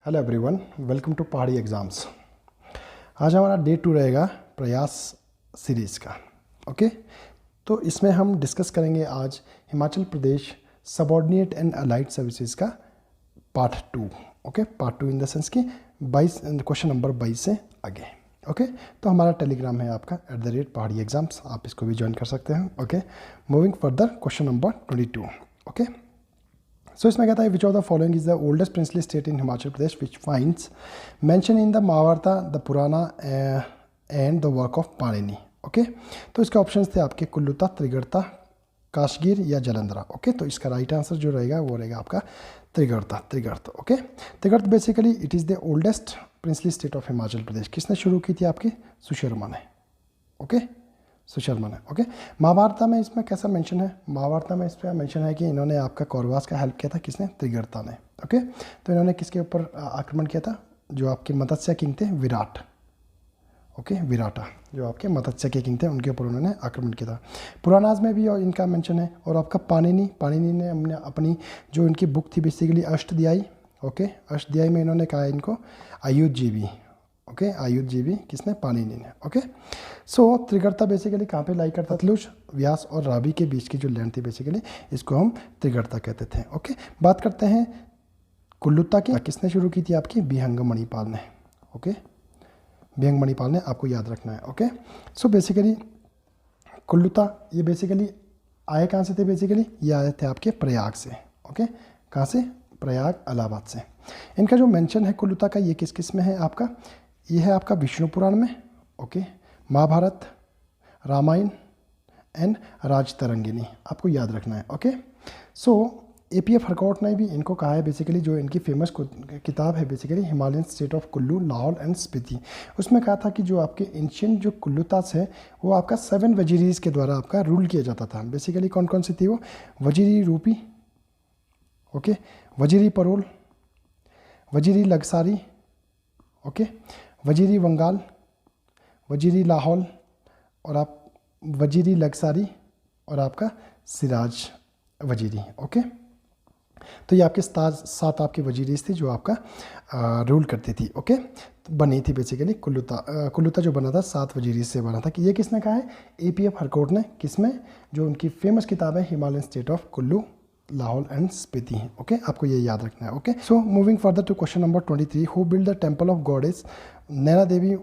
Hello everyone, welcome to पहाड़ी exams. आज हमारा डे 2 रहेगा प्रयास सीरीज़ का। ओके, तो इसमें हम डिस्कस करेंगे आज Himachal Pradesh subordinate and allied services का part 2। Okay, part 2 in the sense कि 22 क्वेश्चन नंबर 22 से आगे। ओके, तो हमारा टेलीग्राम है आपका @पहाड़ी एग्ज़ाम्स, आप इसको भी ज्वाइन कर सकते हैं। Okay, moving further question number 22। Okay, so इसमें कहता है which of the following is the oldest princely state in Himachal Pradesh which finds mention in the Mahabharata the Purana and the work of Panini. Okay, तो इसके ऑप्शंस थे आपके कुल्लुता, त्रिगर्ता, काशगीर या जलंधरा। ओके, तो इसका राइट आंसर जो रहेगा वो रहेगा आपका Trigarta. Okay, Trigarta basically it is the oldest princely state of Himachal Pradesh. किसने शुरू की थी? आपकी सुशर्मा ने। ओके, सुशर्मा ने। ओके, महाभारत में इसमें कैसा मेंशन है? महाभारत में इसमें मेंशन है कि इन्होंने आपका कौरवास का हेल्प किया था। किसने? त्रिगर्ता ने। ओके, तो इन्होंने किसके ऊपर आक्रमण किया था? जो आपके मत्स्य किंग थे, विराट। ओके, विराटा जो आपके मत्स्य के किंग थे, उनके ऊपर उन्होंने आक्रमण किया था। पुराणाज में भी और इनका मेंशन है। और आपका पाणिनि ने हमने अपनी जो इनकी बुक थी बेसिकली अष्टध्यायी। ओके, अष्टध्यायी में इन्होंने कहा इनको आयुर्जीवी। ओके, आयुर्जीवी किसने? पाणिनि ने। ओके, सो त्रिगर्ता बेसिकली कहाँ पे लाई करता? सतलुज, व्यास और रावी के बीच की जो लैंड थी बेसिकली इसको हम त्रिगर्ता कहते थे। ओके, बात करते हैं कुल्लुता की। किसने शुरू की थी? आपकी बिहंग मणिपाल ने। ओके, बिहंग मणिपाल ने, आपको याद रखना है। ओके, सो बेसिकली कुल्लुता ये बेसिकली आए कहाँ से थे? बेसिकली ये आए थे आपके प्रयाग से। ओके, कहाँ से? प्रयाग, इलाहाबाद से। इनका जो मेंशन है कुल्लुता का, ये किस किस में है आपका? ये है आपका विष्णु पुराण में। ओके, महाभारत, रामायण एंड राजतरंगिणी, आपको याद रखना है। ओके, सो APF हरकोट ने भी इनको कहा है बेसिकली, जो इनकी फेमस किताब है basically Himalayan state of Kullu, Lahaul and Spiti, उसमें कहा था कि जो आपके एंशियंट जो कुल्लुतास है वो आपका 7 वजीरीज के द्वारा आपका रूल किया जाता था। बेसिकली कौन कौन सी थी वो? वजीरी रूपी, ओके, वजीरी परोल, वजीरी लगसारी, ओके, वजीरी बंगाल, वजीरी लाहौल और आप वजीरी लगसारी और आपका सिराज वजीरी। ओके, तो ये आपके 7 आपकी वजीरीज थी जो आपका रूल करती थी। ओके, तो बनी थी बेसिकली कुल्लुता जो बना था 7 वजीरीज से बना था। कि ये किसने कहा है? APF हरकोट ने। किसमें? जो उनकी फेमस किताब है Himalayan state of Kullu, Lahaul and Spiti. Okay, आपको ये याद रखना है। Okay, so moving further to question number 23, who build the temple of goddess Naina Devi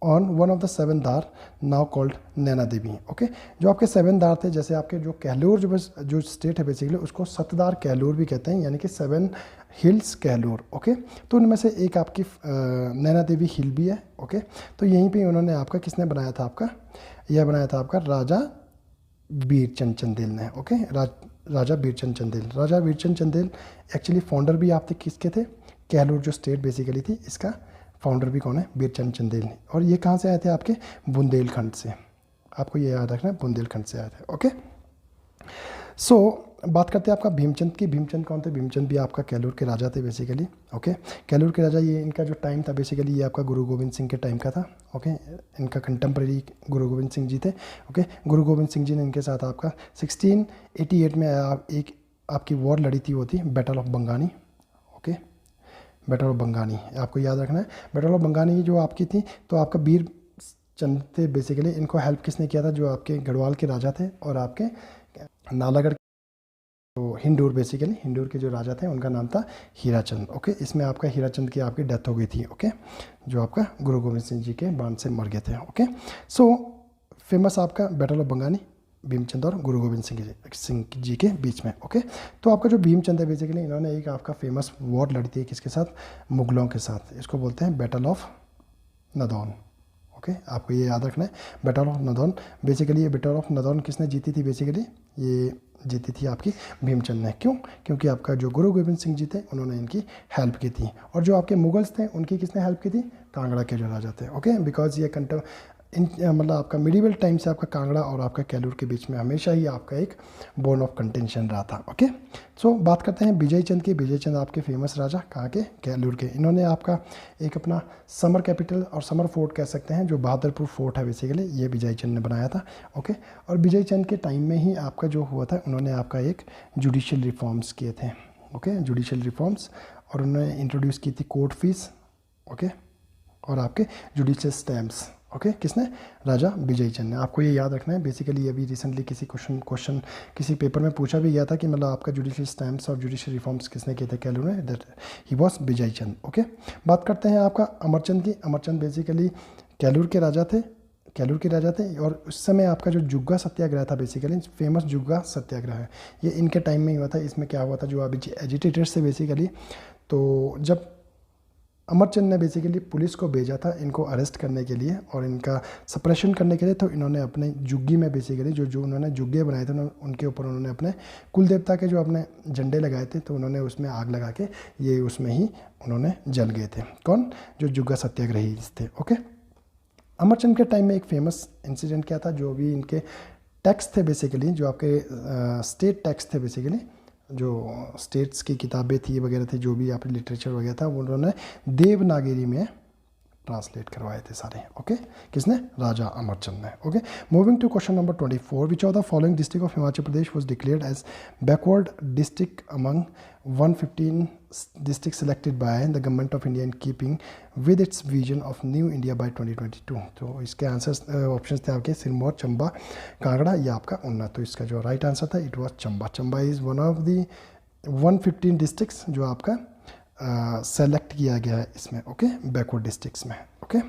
on one of the 7 दार now called Naina Devi. Okay, जो आपके 7 दार थे, जैसे आपके जो कहलूर जो स्टेट है बेसिकली उसको सतदार कहलूर भी कहते हैं, यानी कि 7 हिल्स कहलूर। ओके, तो उनमें से एक आपकी नैना देवी हिल भी है। ओके, तो यहीं पे उन्होंने आपका किसने बनाया था? आपका यह बनाया था आपका राजा बीरचंद चंदेल ने। ओके, राजा बीरचंद चंदेल। राजा बीरचंद चंदेल एक्चुअली फाउंडर भी आप थे किसके थे? कहलूर जो स्टेट बेसिकली थी, इसका फाउंडर भी कौन है? बीरचंद चंदेल ने। और ये कहाँ से आए थे? आपके बुंदेलखंड से। आपको ये याद रखना है, बुंदेलखंड से आए थे। ओके, सो बात करते हैं आपका भीमचंद की। भीमचंद कौन थे? भीमचंद भी आपका कहलूर के राजा थे बेसिकली। ओके, कहलूर के राजा, ये इनका जो टाइम था बेसिकली ये आपका गुरु गोविंद सिंह के टाइम का था। ओके, इनका कंटेम्प्रेरी गुरु गोविंद सिंह जी थे। ओके, गुरु गोविंद सिंह जी ने इनके साथ आपका 1688 में एक आपकी वॉर लड़ी थी, वो थी battle of Bangani. Okay, battle of Bangani आपको याद रखना है। बैटल ऑफ बंगानी जो आपकी थी, तो आपका बीर चंद थे बेसिकली। इनको हेल्प किसने किया था? जो आपके गढ़वाल के राजा थे और आपके नालागढ़, तो हिंदूर बेसिकली, हिंदूर के जो राजा थे उनका नाम था हीराचंद। ओके, इसमें आपका हीराचंद की आपकी डेथ हो गई थी। ओके, जो आपका गुरु गोविंद सिंह जी के बाण से मर गए थे। ओके, सो फेमस आपका बैटल ऑफ बंगानी, भीमचंद और गुरु गोविंद सिंह जी के बीच में। ओके, तो आपका जो भीमचंद है बेसिकली इन्होंने एक आपका फेमस वॉर लड़ी थी किसके साथ? मुगलों के साथ। इसको बोलते हैं बैटल ऑफ नदौन। ओके, आपको ये याद रखना है, बैटल ऑफ नदौन। बेसिकली ये बैटल ऑफ नदौन किसने जीती थी? बेसिकली ये जीती थी आपकी भीमचंद ने। क्यों? क्योंकि आपका जो गुरु गोविंद सिंह जी थे उन्होंने इनकी हेल्प की थी। और जो आपके मुगल्स थे उनकी किसने हेल्प की थी? कांगड़ा के जो राजा थे। ओके, बिकॉज ये मतलब आपका मिडिवल टाइम से आपका कांगड़ा और आपका कहलूर के बीच में हमेशा ही आपका एक बोन ऑफ कंटेंशन रहा था। ओके, सो बात करते हैं विजय चंद की। विजय चंद आपके फेमस राजा कहाँ के? कहलूर के। इन्होंने आपका एक अपना समर कैपिटल और समर फोर्ट कह सकते हैं, जो बहादुरपुर फोर्ट है बेसिकली, ये विजय चंद ने बनाया था। ओके, और विजय चंद के टाइम में ही आपका जो हुआ था, उन्होंने आपका एक जुडिशियल रिफॉर्म्स किए थे। ओके, जुडिशियल रिफॉर्म्स और उन्होंने इंट्रोड्यूस की थी कोर्ट फीस, ओके, और आपके जुडिशियल स्टैम्प्स, ओके, किसने? राजा विजय चंद ने। आपको ये याद रखना है। बेसिकली अभी रिसेंटली किसी क्वेश्चन किसी पेपर में पूछा भी गया था कि मतलब आपका जुडिशियल स्टैम्प्स और जुडिशियल रिफॉर्म्स किसने किए थे कैलूर ने? That he was Vijay Chand, okay. बात करते हैं आपका अमरचंद की। अमरचंद बेसिकली कैलूर के राजा थे और उस समय आपका जो जुग्गा सत्याग्रह था, बेसिकली फेमस जुग्गा सत्याग्रह है, ये इनके टाइम में ही हुआ था। इसमें क्या हुआ था, जो अभी एजिटेटर्स थे बेसिकली, तो जब अमरचंद ने बेसिकली पुलिस को भेजा था इनको अरेस्ट करने के लिए और इनका सप्रेशन करने के लिए, तो इन्होंने अपने जुग्गी में बेसिकली जो उन्होंने जुग्गे बनाए थे उनके ऊपर उन्होंने अपने कुल देवता के जो अपने झंडे लगाए थे, तो उन्होंने उसमें आग लगा के ये उसमें ही उन्होंने जल गए थे। कौन? जो जुग्गा सत्याग्रही थे, ओके। अमरचंद के टाइम में एक फेमस इंसिडेंट क्या था, जो भी इनके टैक्स थे बेसिकली, जो आपके स्टेट टैक्स थे बेसिकली, जो स्टेट्स की किताबें थी वगैरह थी, जो भी आप लिटरेचर वगैरह था, वो उन्होंने देवनागरी में ट्रांसलेट करवाए थे सारे, ओके। किसने? राजा अमरचंद ने, okay. Moving to question number 24, which of the following district of Himachal Pradesh was declared as backward district among 115 districts selected by the government of India in keeping with its vision of new India by 2022? तो इसके answers options थे आपके सिरमौर, चंबा, कांगड़ा या आपका ऊना। तो इसका जो right answer था it was Chamba. Chamba is one of the 115 districts जो आपका सेलेक्ट किया गया है इसमें, ओके, बैकवर्ड डिस्ट्रिक्ट्स में, ओके।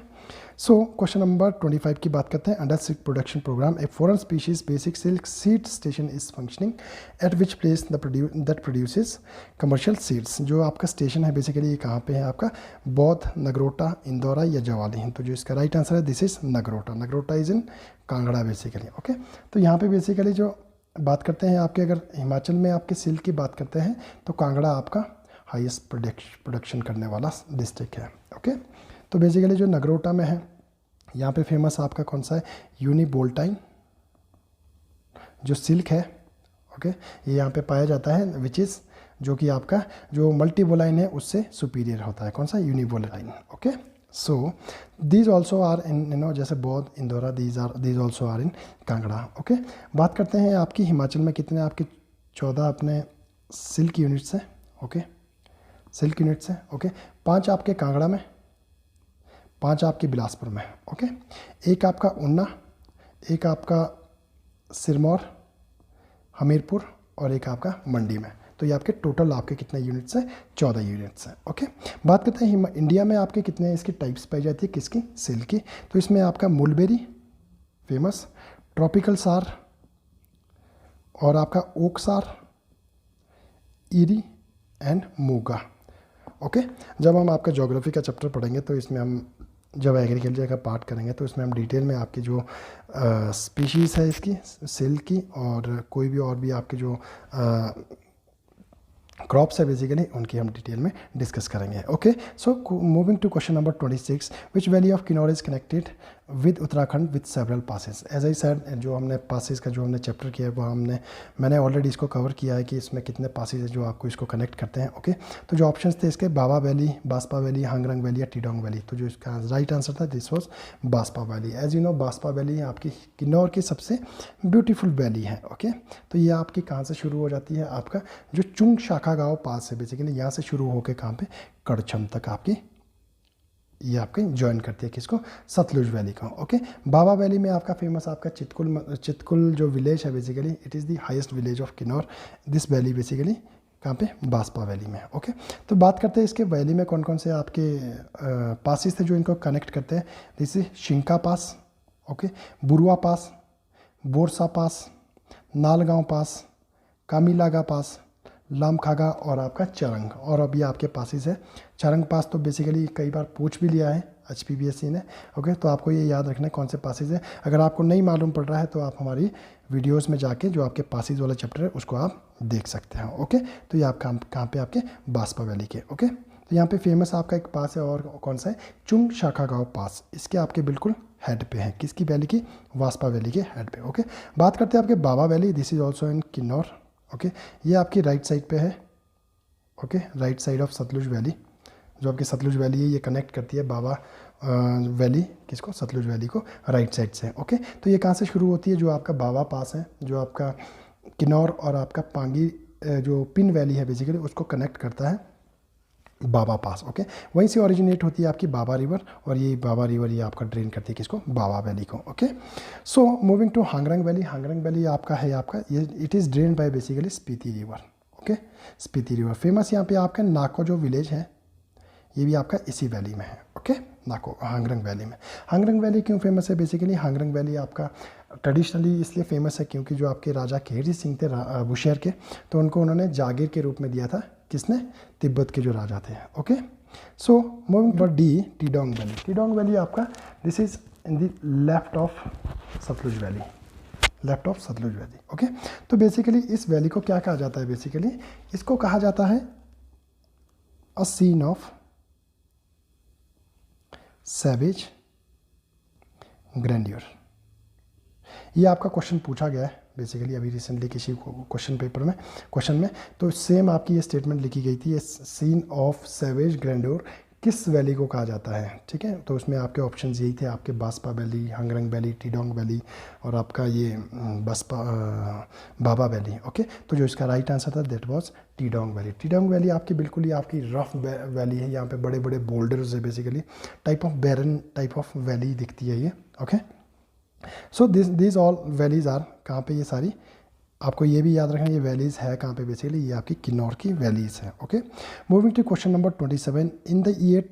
सो क्वेश्चन नंबर 25 की बात करते हैं। Under silk production programme a foreign species basic silk seed station is functioning at which place that produces commercial seeds. जो आपका स्टेशन है बेसिकली ये कहाँ पे है आपका? बौद्ध, नगरोटा, इंदौरा या जवाली। तो जो इसका राइट आंसर है this is Nagrota. Nagrota is in Kangra basically, okay. तो यहाँ पे बेसिकली जो बात करते हैं आपके, अगर हिमाचल में आपके सिल्क की बात करते हैं तो कांगड़ा आपका हाईएस्ट प्रोडक्शन करने वाला डिस्ट्रिक्ट है, ओके। तो बेसिकली जो नगरोटा में है यहाँ पे फेमस आपका कौन सा है? यूनिबोल्टाइन जो सिल्क है, ओके, ये यहाँ पे पाया जाता है, विच इज़ जो कि आपका जो मल्टीवोलाइन है उससे सुपीरियर होता है। कौन सा? यूनिवोलाइन, okay. So these also are in जैसे Baudh, Indora, these also are in Kangra, okay. बात करते हैं आपकी हिमाचल में कितने आपके 14 अपने सिल्क यूनिट्स हैं, ओके, सिल्क यूनिट्स हैं, ओके। 5 आपके कांगड़ा में, 5 आपके बिलासपुर में, ओके। एक आपका ऊना, एक आपका सिरमौर, हमीरपुर और एक आपका मंडी में। तो ये आपके टोटल आपके कितने यूनिट्स हैं? 14 यूनिट्स हैं, ओके। बात करते हैं इंडिया में आपके कितने इसकी टाइप्स पाई जाती है, किसकी? सिल्क की। तो इसमें आपका मुलबेरी फेमस, ट्रॉपिकल सार और आपका ओक सार, ईरी एंड मोगा, ओके। जब हम आपका ज्योग्राफी का चैप्टर पढ़ेंगे तो इसमें हम जब एग्रीकल्चर का पार्ट करेंगे तो इसमें हम डिटेल में आपकी जो स्पीशीज़ है इसकी सिल्क की और कोई भी और भी आपके जो क्रॉप्स है बेसिकली उनकी हम डिटेल में डिस्कस करेंगे, okay. So moving to question number 26, which valley of Kinnaur is connected with Uttarakhand with several passes. As I said, जो हमने पासेस का जो हमने चैप्टर किया है वो मैंने ऑलरेडी इसको कवर किया है कि इसमें कितने पासेस है जो आपको इसको कनेक्ट करते हैं, ओके। तो जो ऑप्शंस थे इसके Baba valley, Baspa valley, Hangrang valley या टीडोंग वैली। तो जो इसका राइट आंसर था this was Baspa valley. As you know Baspa valley आपकी किन्नौर की सबसे ब्यूटीफुल वैली है, ओके। तो ये आपकी कहाँ से शुरू हो जाती है? आपका जो चुंग शाखा गाँव पास है बेसिकली, यहाँ से शुरू होकर कहाँ पे कड़छम तक आपकी ये आपके ज्वाइन करती है किसको? सतलुज वैली को, ओके। बाबा वैली में आपका फेमस आपका चितकुल जो विलेज है basically it is the highest village of Kinnaur. This valley basically कहाँ पे? बास्पा वैली में, ओके। तो बात करते हैं इसके वैली में कौन कौन से आपके पासिस थे जो इनको कनेक्ट करते हैं। दिस इज शिंका पास, ओके, बुरुआ पास, बोरसा पास, नालगांव पास, कामिलागा पास, लामखागा और आपका चरंग। और अभी आपके पासिस है चरंग पास। तो बेसिकली कई बार पूछ भी लिया है HPBSC ने, ओके। तो आपको ये याद रखना है कौन से पासिस है। अगर आपको नहीं मालूम पड़ रहा है तो आप हमारी वीडियोस में जाके जो आपके पासिस वाला चैप्टर है उसको आप देख सकते हैं, ओके। तो ये आप कहाँ पे? आपके बास्पा वैली के, ओके। तो यहाँ पे फेमस आपका एक पास है और कौन सा है? चुंग शाखा गाँव पास। इसके आपके बिल्कुल हेड पे है, किसकी वैली की? बास्पा वैली के हेड पे, ओके। बात करते हैं आपके Baba valley. This is also in Kinnaur, okay. ये आपकी राइट साइड पे है, okay, right side of Sutlej valley. जो आपकी सतलुज वैली है ये कनेक्ट करती है बाबा वैली किसको? सतलुज वैली को राइट साइड से, ओके। तो ये कहाँ से शुरू होती है? जो आपका बाबा पास है जो आपका किन्नौर और आपका पांगी जो पिन वैली है बेसिकली उसको कनेक्ट करता है। बाबा पास। ओके, वहीं से ओरिजिनेट होती है आपकी बाबा रिवर, और ये बाबा रिवर ये आपका ड्रेन करती है किसको, बाबा वैली को। Okay, so moving to Hangrang valley. Hangrang valley आपका है आपका ये it is drain by basically Spiti river. Okay, Spiti river famous यहाँ पे आपका नाको जो विलेज है ये भी आपका इसी वैली में है। ओके, नाको हांगरंग वैली में। हांगरंग वैली क्यों फेमस है, बेसिकली हांगरंग वैली आपका ट्रेडिशनली इसलिए फेमस है क्योंकि जो आपके राजा खेरी सिंह थे बुशेर के, तो उनको उन्होंने जागीर के रूप में दिया था, किसने, तिब्बत के जो राजा थे। Okay, so moving forward, Tidong valley. Tidong valley आपका this is in the left of Sutlej valley, left of Sutlej valley. Okay, तो बेसिकली इस वैली को क्या कहा जाता है, बेसिकली इसको कहा जाता है a scene of savage grandeur. ये आपका क्वेश्चन पूछा गया है बेसिकली अभी रिसेंटली किसी क्वेश्चन पेपर में, क्वेश्चन में, तो सेम आपकी ये स्टेटमेंट लिखी गई थी, ये सीन ऑफ सैवेज ग्रैंडियर किस वैली को कहा जाता है। ठीक है, तो उसमें आपके ऑप्शंस यही थे आपके Baspa valley, Hangrang valley, Tidong valley और आपका ये बाबा वैली। ओके, तो जो इसका राइट आंसर था that was टीडोंग valley. Tidong valley आपकी बिल्कुल ही आपकी रफ वैली है, यहाँ पे बड़े बड़े बोल्डर्स है, basically type of barren type of valley दिखती है ये। Okay, so this all valleys are कहाँ पे, ये सारी आपको ये भी याद रखना, ये वैलीज़ है कहाँ पे, बेसिकली ये आपकी किन्नौर की वैलीज़ है। Okay, moving to question number 27। In the year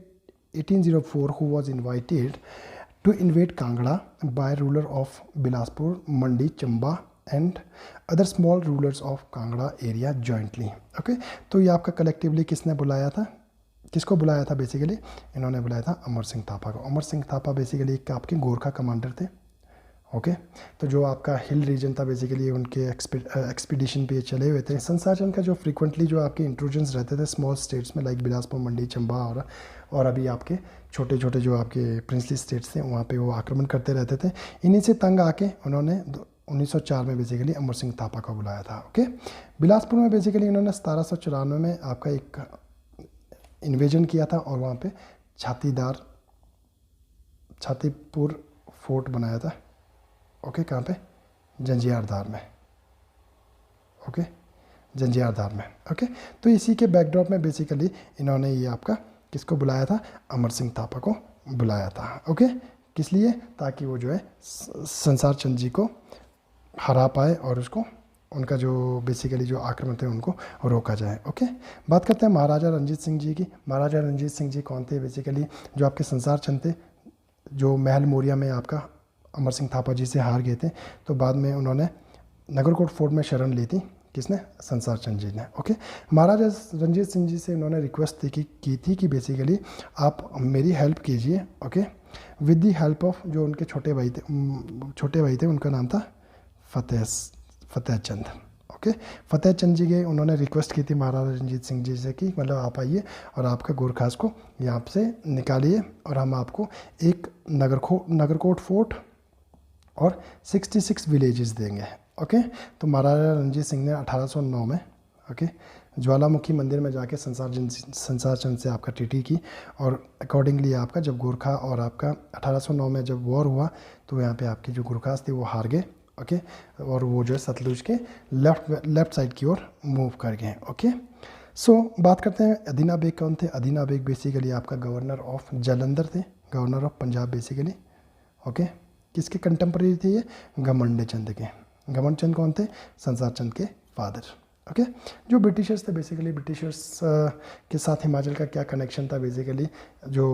1804 who was invited to invade Kangra by ruler of Bilaspur, Mandi, Chamba and other small rulers of Kangra area jointly. Okay, तो ये आपका कलेक्टिवली किसने बुलाया था, किसको बुलाया था, बेसिकली इन्होंने बुलाया था अमर सिंह थापा को। अमर सिंह थापा बेसिकली आपके गोरखा कमांडर थे। ओके, तो जो आपका हिल रीजन था बेसिकली उनके एक्सपीडिशन पे चले हुए थे। संसार चंद का जो फ्रीक्वेंटली जो आपके इंट्रूजन्स रहते थे स्मॉल स्टेट्स में लाइक बिलासपुर, मंडी, चंबा और अभी आपके छोटे छोटे जो आपके प्रिंसली स्टेट्स थे वहाँ पे वो आक्रमण करते रहते थे। इन्हीं से तंग आके उन्होंने 1904 में बेसिकली अमर सिंह थापा को बुलाया था। ओके, बिलासपुर में बेसिकली इन्होंने 1794 में आपका एक इन्वेजन किया था और वहाँ पे छातीपुर फोर्ट बनाया था। ओके, कहाँ पे, जंजियारधार में। ओके, जंजियारधार में। ओके, तो इसी के बैकड्रॉप में बेसिकली इन्होंने ये आपका किसको बुलाया था, अमर सिंह थापा को बुलाया था। ओके, किस लिए, ताकि वो जो है संसार चंद जी को हरा पाए और उसको उनका जो बेसिकली जो आक्रमण थे उनको रोका जाए। ओके, बात करते हैं महाराजा रंजीत सिंह जी की। महाराजा रंजीत सिंह जी कौन थे, बेसिकली जो आपके संसार चंद थे, जो महल मौर्या में आपका अमर सिंह थापा जी से हार गए थे, तो बाद में उन्होंने नगरकोट फोर्ट में शरण ली थी, किसने, संसार चंद जी ने। ओके, महाराजा रंजीत सिंह जी से उन्होंने रिक्वेस्ट की थी कि बेसिकली आप मेरी हेल्प कीजिए। Okay, with the help of जो उनके छोटे भाई थे उनका नाम था फतेह चंद। ओके, फतेह चंद जी के उन्होंने रिक्वेस्ट की थी महाराजा रंजीत सिंह जी से कि मतलब आप आइए और आपका गोरखास को यहाँ से निकालिए और हम आपको एक नगरकोट फोर्ट और 66 विलेजेस देंगे। ओके, तो महाराजा रंजीत सिंह ने 1809 में ओके ज्वालामुखी मंदिर में जाके संसार चंद से आपका ट्रीटी की और अकॉर्डिंगली आपका जब गोरखा और आपका 1809 में जब वॉर हुआ तो यहाँ पे आपके जो गोरखास थे वो हार गए। ओके, और वो जो है सतलुज के लेफ्ट साइड की ओर मूव कर गए। ओके, सो बात करते हैं अदीना बेग कौन थे। अदीना बेग बेसिकली आपका गवर्नर ऑफ जालंधर थे, governor of Punjab basically. Okay, किसके कंटेम्प्रेरी थे ये, घमंड चंद के। घमंड चंद कौन थे, संसार चंद के फादर। ओके, जो ब्रिटिशर्स थे बेसिकली ब्रिटिशर्स के साथ हिमाचल का क्या कनेक्शन था, बेसिकली जो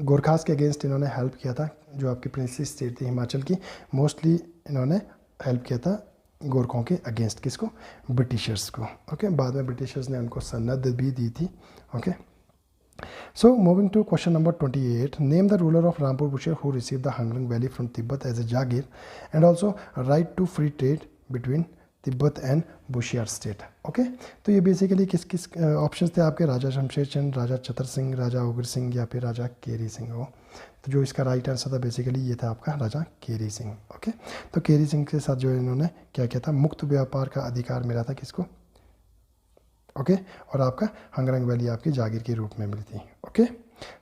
गोरखास के अगेंस्ट इन्होंने हेल्प किया था, जो आपकी प्रिंसली स्टेट थी हिमाचल की, मोस्टली इन्होंने हेल्प किया था गोरखों के अगेंस्ट, किसको, ब्रिटिशर्स को। ओके, बाद में ब्रिटिशर्स ने उनको सनद भी दी थी। Okay, so moving to question number 28, name the ruler of Rampur Bushehr who received the Hangrang Valley from Tibet as a Jagir and also right to free trade between Tibet and Bushahr state. Okay, तो ये basically किस किस options थे आपके, राजा शमशेर चंद, राजा चतर सिंह, राजा उग्र सिंह या फिर राजा केरी सिंह हो। तो जो इसका राइट आंसर था बेसिकली ये था आपका राजा केरी सिंह। ओके, तो केरी सिंह के साथ जो इन्होंने क्या किया था, मुक्त व्यापार का अधिकार मिला था किसको। ओके, और आपका हंगरंग वैली आपकी जागीर के रूप में मिली थी। ओके,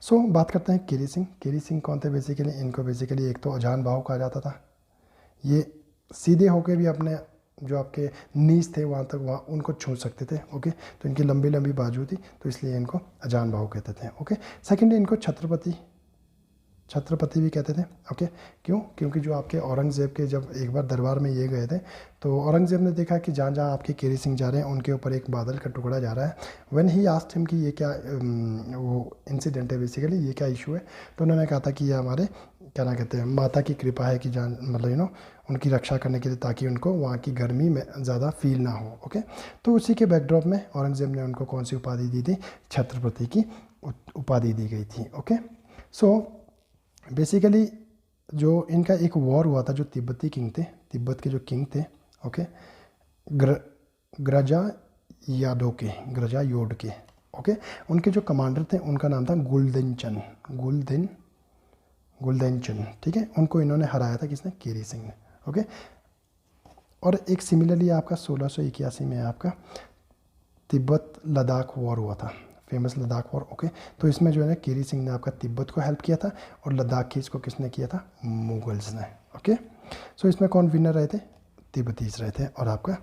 सो बात करते हैं केरी सिंह। केरी सिंह कौन थे बेसिकली, इनको बेसिकली एक तो अजान बाहु कहा जाता था, ये सीधे होके भी अपने जो आपके नीज थे वहाँ तक, वहाँ उनको छू सकते थे। ओके, तो इनकी लंबी लंबी बाजू थी, तो इसलिए इनको अजान बाहु कहते थे। ओके, सेकेंडली इनको छत्रपति भी कहते थे। ओके, क्यों? क्योंकि जो आपके औरंगज़ेब के जब एक बार दरबार में ये गए थे, तो औरंगज़ेब ने देखा कि जहाँ जहाँ आपके केरी सिंह जा रहे हैं उनके ऊपर एक बादल का टुकड़ा जा रहा है। व्हेन ही आस्क्ड हिम कि ये क्या वो इंसिडेंट है, बेसिकली ये क्या इशू है, तो उन्होंने कहा था कि ये हमारे क्या ना कहते हैं माता की कृपा है कि जान मतलब उनकी रक्षा करने के लिए, ताकि उनको वहाँ की गर्मी में ज़्यादा फील ना हो। ओके, तो उसी के बैकड्रॉप में औरंगज़ेब ने उनको कौन सी उपाधि दी थी? छत्रपति की उपाधि दी गई थी। ओके, सो बेसिकली जो इनका एक वॉर हुआ था, जो तिब्बती किंग थे, तिब्बत के जो किंग थे, ओके, ग्रजा योड के, ओके, उनके जो कमांडर थे उनका नाम था गुलदेनचन, ठीक है। उनको इन्होंने हराया था, किसने? केरी सिंह ने। ओके, और एक सिमिलरली आपका 1681 में आपका तिब्बत लद्दाख वॉर हुआ था, फेमस लद्दाख वॉर। ओके, तो इसमें जो है ना केरी सिंह ने आपका तिब्बत को हेल्प किया था, और लद्दाख की इसको किसने किया था? मुगल्स ने। ओके, सो इसमें कौन विनर रहे थे? तिब्बतीज रहे थे, और आपका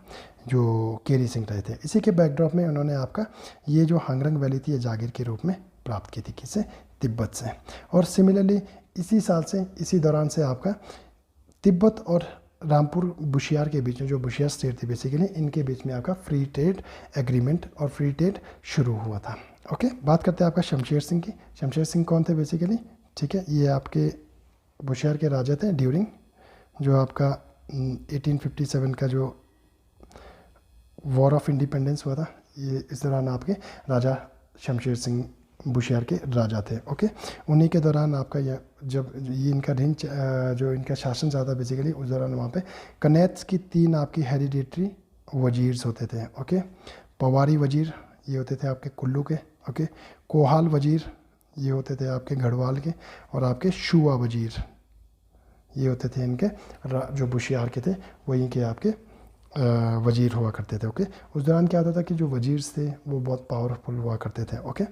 जो केरी सिंह रहे थे। इसी के बैकड्रॉप में उन्होंने आपका ये जो हांगरंग वैली थी, ये जागीर के रूप में प्राप्त की थी, किससे? तिब्बत से। और सिमिलरली इसी साल से, इसी दौरान से आपका तिब्बत और रामपुर बुशियार के बीच में, जो बुशियार स्टेट थी बेसिकली, इनके बीच में आपका फ्री ट्रेड एग्रीमेंट और फ्री ट्रेड शुरू हुआ था। ओके, बात करते हैं आपका शमशेर सिंह की। शमशेर सिंह कौन थे बेसिकली? ठीक है, ये आपके बुशियार के राजा थे ड्यूरिंग जो आपका 1857 का जो वॉर ऑफ इंडिपेंडेंस हुआ था, ये इस दौरान आपके राजा शमशेर सिंह बुशियार के राजा थे। ओके, उन्हीं के दौरान आपका यह जब ये इनका रेंज जो इनका शासन चला था बेसिकली, उस दौरान वहाँ पे कनेत्स की 3 आपकी हेरिडेटरी वजीर्स होते थे। ओके, पवारी वजीर ये होते थे आपके कुल्लू के। ओके, कोहाल वजीर ये होते थे आपके गढ़वाल के, और आपके शुआ वजीर ये होते थे इनके जो बुशियार के थे, वहीं के आपके वजीर हुआ करते थे। ओके, उस दौरान क्या होता था कि जो वजीर्स थे वो बहुत पावरफुल हुआ करते थे। ओके,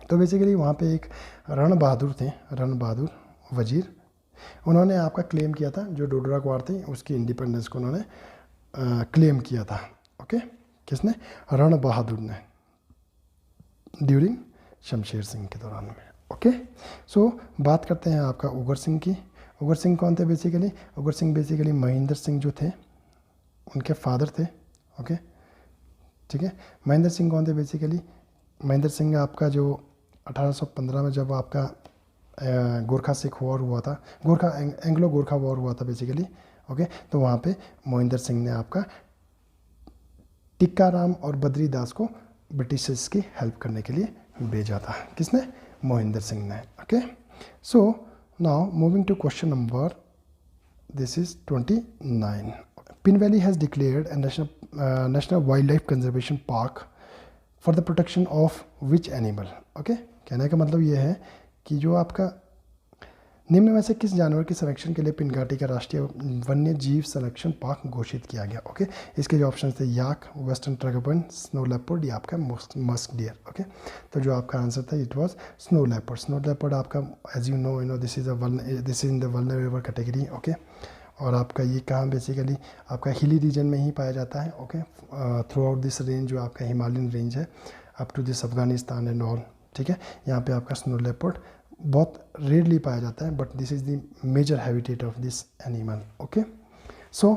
तो बेसिकली वहाँ पे एक रण बहादुर थे, रण बहादुर वजीर, उन्होंने आपका क्लेम किया था, जो डोडरा क्वार थी उसकी इंडिपेंडेंस को उन्होंने क्लेम किया था। ओके, किसने? रण बहादुर ने, ड्यूरिंग शमशेर सिंह के दौरान में। ओके, सो बात करते हैं आपका उगर सिंह की। उगर सिंह कौन थे बेसिकली? उगर सिंह बेसिकली महेंद्र सिंह जो थे उनके फादर थे। ओके, ठीक है। महेंद्र सिंह कौन थे बेसिकली? महेंद्र सिंह आपका जो 1815 में जब आपका गोरखा सिख वॉर हुआ था, एंग्लो गोरखा वॉर हुआ था बेसिकली। ओके, तो वहाँ पे महेंद्र सिंह ने आपका टिक्काराम और बद्रीदास को ब्रिटिशर्स की हेल्प करने के लिए भेजा था। किसने? महेंद्र सिंह ने। Okay, so now moving to question number, this is 29. Pin valley has declared a national wild life conservation park for the protection of which animal? Okay, कहने का मतलब ये है कि जो आपका निम्न में से किस जानवर के संरक्षण के लिए पिन घाटी का राष्ट्रीय वन्य जीव संरक्षण पार्क घोषित किया गया? ओके, इसके जो ऑप्शन थे याक, वेस्टर्न ट्रैगोपन, स्नो लेपर्ड या आपका मस्क डियर। ओके, तो जो आपका आंसर था it was snow leopard. Snow leopard आपका as you know this is in the vulnerable category. Okay, और आपका ये कहाँ बेसिकली आपका हिली रीजन में ही पाया जाता है। Okay, throughout this range जो आपका हिमालयन रेंज है up to this Afghanistan and all. ठीक है, यहाँ पे आपका स्नो लेपर्ड बहुत रेयरली पाया जाता है, but this is the major habitat of this animal. Okay, so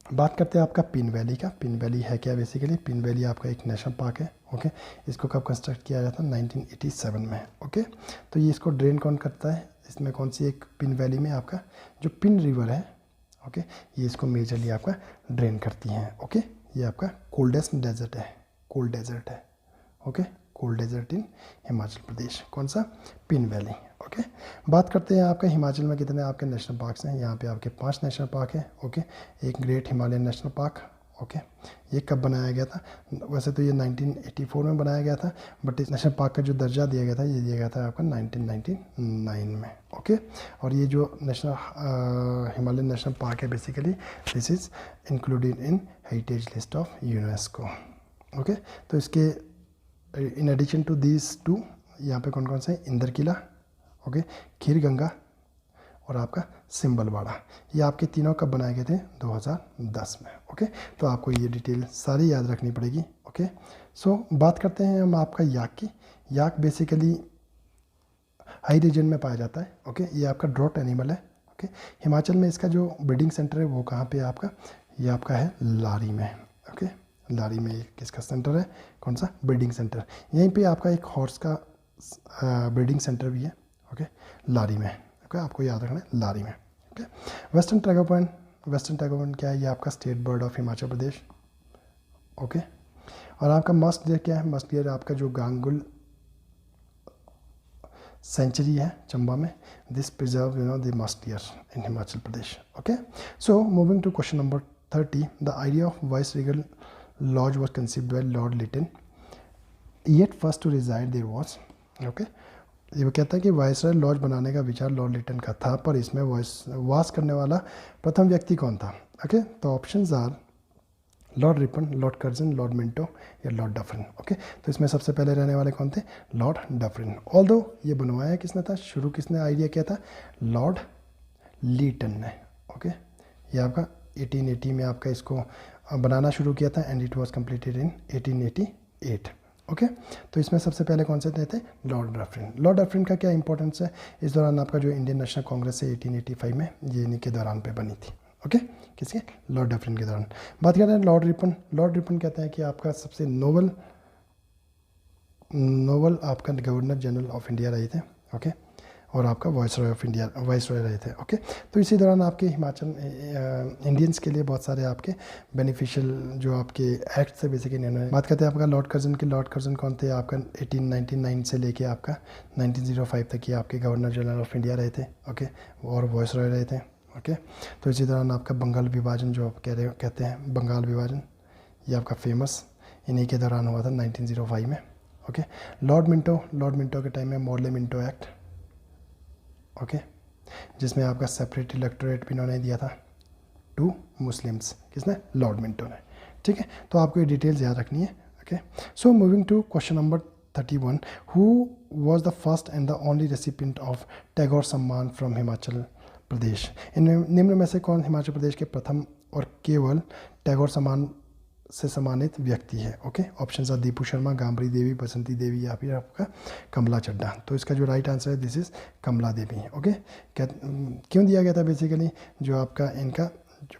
बात करते हैं आपका पिन वैली का। पिन वैली है क्या बेसिकली? पिन वैली आपका एक नेशनल पार्क है। ओके, इसको कब कंस्ट्रक्ट किया गया था? 1987 में। ओके, तो ये इसको ड्रेन कौन करता है? इसमें कौन सी एक पिन वैली में आपका जो पिन रिवर है, ओके, ये इसको मेजरली आपका ड्रेन करती हैं। ओके, ये आपका कोल्डेस्ट डेजर्ट है, कोल्ड डेजर्ट है। Okay, cold desert in Himachal Pradesh, कौन सा? Pin valley. ओके, बात करते हैं आपका हिमाचल में कितने आपके नेशनल पार्क्स हैं। यहाँ पे आपके 5 नेशनल पार्क हैं। ओके, एक great Himalayan national park. Okay, ये कब बनाया गया था? वैसे तो ये 1984 में बनाया गया था, बट इस नेशनल पार्क का जो दर्जा दिया गया था ये दिया गया था आपका 1999 में। ओके, और ये जो नेशनल हिमालयन नेशनल पार्क है basically this is included in heritage list of UNESCO. Okay, तो इसके in addition to these two यहाँ पे कौन कौन से? इंदर किला, ओके, खीर गंगा, और आपका सिंबलवाड़ा। ये आपके तीनों कब बनाए गए थे? 2010 में। ओके, तो आपको ये डिटेल सारी याद रखनी पड़ेगी। ओके, सो बात करते हैं हम आपका याक की। याक बेसिकली हाई रीजन में पाया जाता है। ओके, ये आपका ड्रॉट एनिमल है। ओके, हिमाचल में इसका जो ब्रीडिंग सेंटर है वो कहाँ पे है आपका? ये आपका है लारी में। ओके, लारी में किसका सेंटर है? कौन सा? Breeding centre. यहीं पे आपका एक हॉर्स का ब्रीडिंग सेंटर भी है। ओके, लारी में। ओके, आपको याद रखना है लारी में। Okay, western tragopan. Western tragopan क्या है? ये आपका state bird of Himachal Pradesh. Okay, और आपका मस्ट डियर क्या है? मस्ट डियर आपका जो गांगुल सेंचुरी है चंबा में, this preserve the musk deer in Himachal Pradesh. Okay, so moving to question number 30, the idea of viceregal lodge was conceived by lord Lytton, yet first to reside there was. Okay, ये वो कहता है कि viceroy laws बनाने का विचार Lord Liton का था, पर इसमें वास करने वाला प्रथम व्यक्ति कौन था? ओके, तो options are lord Ripon, lord Curzon, lord Minto या लॉर्ड डफरिन। ओके, तो इसमें सबसे पहले रहने वाले कौन थे? Lord Dufferin. ऑल्दो ये बनवाया किसने था? शुरू किसने आइडिया किया था? लॉर्ड लीटन ने। ओके, ये आपका 1880 में आपका इसको बनाना शुरू किया था and it was completed in 1888। Okay, तो इसमें सबसे पहले कौन से थे? Lord Dufferin. लॉर्ड डफरिन का क्या इंपॉर्टेंस है? इस दौरान आपका जो इंडियन नेशनल कांग्रेस है 1885 में, ये इन्हीं के दौरान पे बनी थी। ओके, किसके? लॉर्ड डफरिन के दौरान। बात करते हैं लॉर्ड रिपन। लॉर्ड रिपन कहते हैं कि आपका सबसे नोबल आपका गवर्नर जनरल ऑफ इंडिया रहे थे। ओके, और आपका वाइसरॉय ऑफ इंडिया वाइसरॉय रहे थे। ओके, तो इसी दौरान आपके हिमाचल इंडियंस के लिए बहुत सारे आपके बेनिफिशियल जो आपके एक्ट से बेसिकली इन्होंने। बात करते हैं आपका लॉर्ड कर्जन की। लॉर्ड कर्जन कौन थे? आपका 1899 से लेके आपका 1905 तक ये आपके गवर्नर जनरल ऑफ इंडिया रहे थे। ओके, और वाइसरॉय रहे थे। ओके, तो इसी दौरान आपका बंगाल विभाजन जो आप कहते हैं बंगाल विभाजन, ये आपका फेमस इन्हीं के दौरान हुआ था 1905 में। ओके, लॉर्ड मिंटो के टाइम में मॉडले मिंटो एक्ट। ओके, जिसमें आपका सेपरेट इलेक्टोरेट भी इन्होंने दिया था टू मुस्लिम्स। किसने? लॉर्ड मिंटो ने। ठीक है, तो आपको ये डिटेल्स याद रखनी है। Okay, so moving to question number 31, who was the first and the only recipient of Tagore Samman from Himachal Pradesh? इन निम्न में से कौन हिमाचल प्रदेश के प्रथम और केवल टैगोर सम्मान से सम्मानित व्यक्ति है? Okay, option are Deepu Sharma, Gambri Devi, Basanti Devi या फिर आपका कमला चड्ढा। तो इसका जो राइट आंसर है this is Kamla Devi. Okay, क्यों दिया गया था? बेसिकली जो आपका इनका जो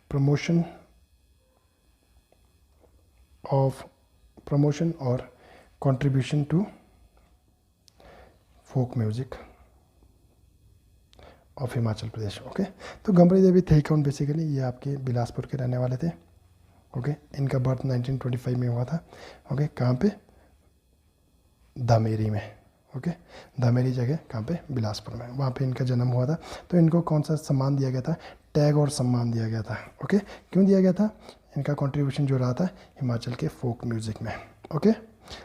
प्रमोशन और contribution to folk music of Himachal Pradesh. Okay, तो गंबरी देवी थे कौन? बेसिकली ये आपके बिलासपुर के रहने वाले थे। ओके, इनका बर्थ 1925 में हुआ था। ओके, कहाँ पे? धामेरी में। ओके, धामेरी जगह कहाँ पे? बिलासपुर में, वहाँ पे इनका जन्म हुआ था। तो इनको कौन सा सम्मान दिया गया था? टैगोर सम्मान दिया गया था। ओके, क्यों दिया गया था? इनका कंट्रीब्यूशन जो रहा था हिमाचल के फोक म्यूजिक में। Okay,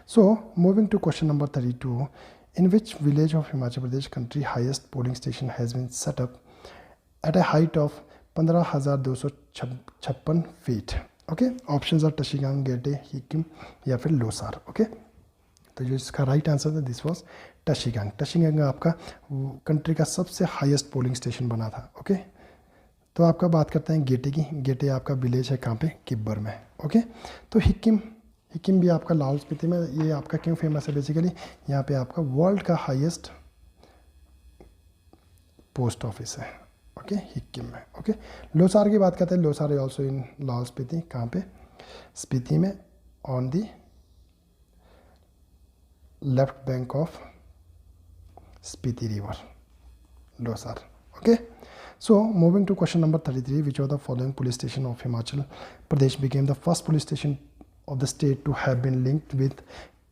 so moving to question number 32, in which village of Himachal Pradesh country highest polling station has been set up at a height of 15,256 feet? Okay, options are Tashigang, Gete, Hikim या फिर Losar. Okay, तो जो इसका right answer था this was Tashigang. Tashigang आपका country का सबसे highest polling station बना था। ओके, तो आपका बात करते हैं गेटे की। गेटे आपका विलेज है कहाँ पे? किब्बर में। ओके, तो हिकिम भी आपका लाहौल स्पीति में। ये आपका क्यों फेमस है? बेसिकली यहाँ पे आपका वर्ल्ड का हाईएस्ट पोस्ट ऑफिस है। ओके, हिकिम में। ओके, लोसार की बात करते हैं। Losar also in Lahaul Spiti. कहाँ पे? स्पीति में, on the left bank of Spiti river, Losar. Okay, so moving to question number 33, which of the following police station of Himachal Pradesh became the first police station of the state to have been linked with